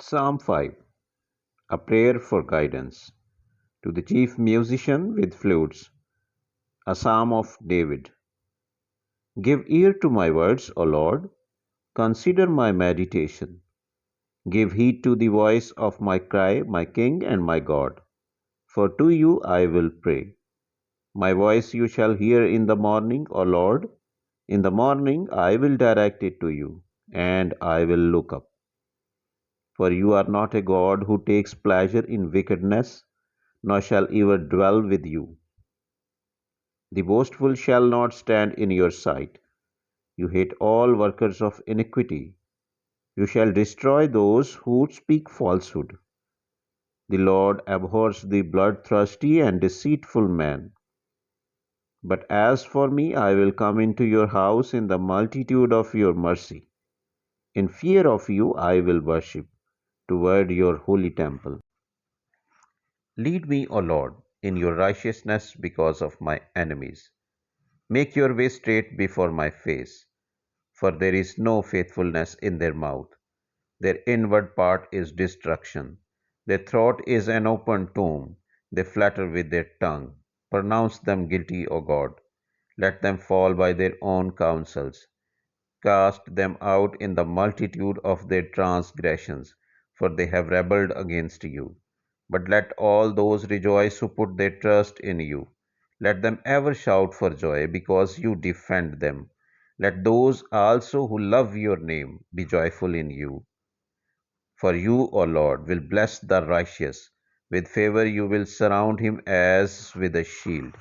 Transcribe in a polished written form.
Psalm 5. A prayer for guidance. To the chief musician with flutes. A psalm of David. Give ear to my words, O Lord. Consider my meditation. Give heed to the voice of my cry, my King and my God. For to you I will pray. My voice you shall hear in the morning, O Lord. In the morning I will direct it to you, and I will look up. For you are not a God who takes pleasure in wickedness, nor shall ever dwell with you. The boastful shall not stand in your sight. You hate all workers of iniquity. You shall destroy those who speak falsehood. The Lord abhors the bloodthirsty and deceitful man. But as for me, I will come into your house in the multitude of your mercy. In fear of you, I will worship toward your holy temple. Lead me, O Lord, in your righteousness because of my enemies. Make your way straight before my face, for there is no faithfulness in their mouth. Their inward part is destruction. Their throat is an open tomb. They flatter with their tongue. Pronounce them guilty, O God. Let them fall by their own counsels. Cast them out in the multitude of their transgressions, for they have rebelled against you. But let all those rejoice who put their trust in you. Let them ever shout for joy because you defend them. Let those also who love your name be joyful in you. For you, O Lord, will bless the righteous. With favor you will surround him as with a shield.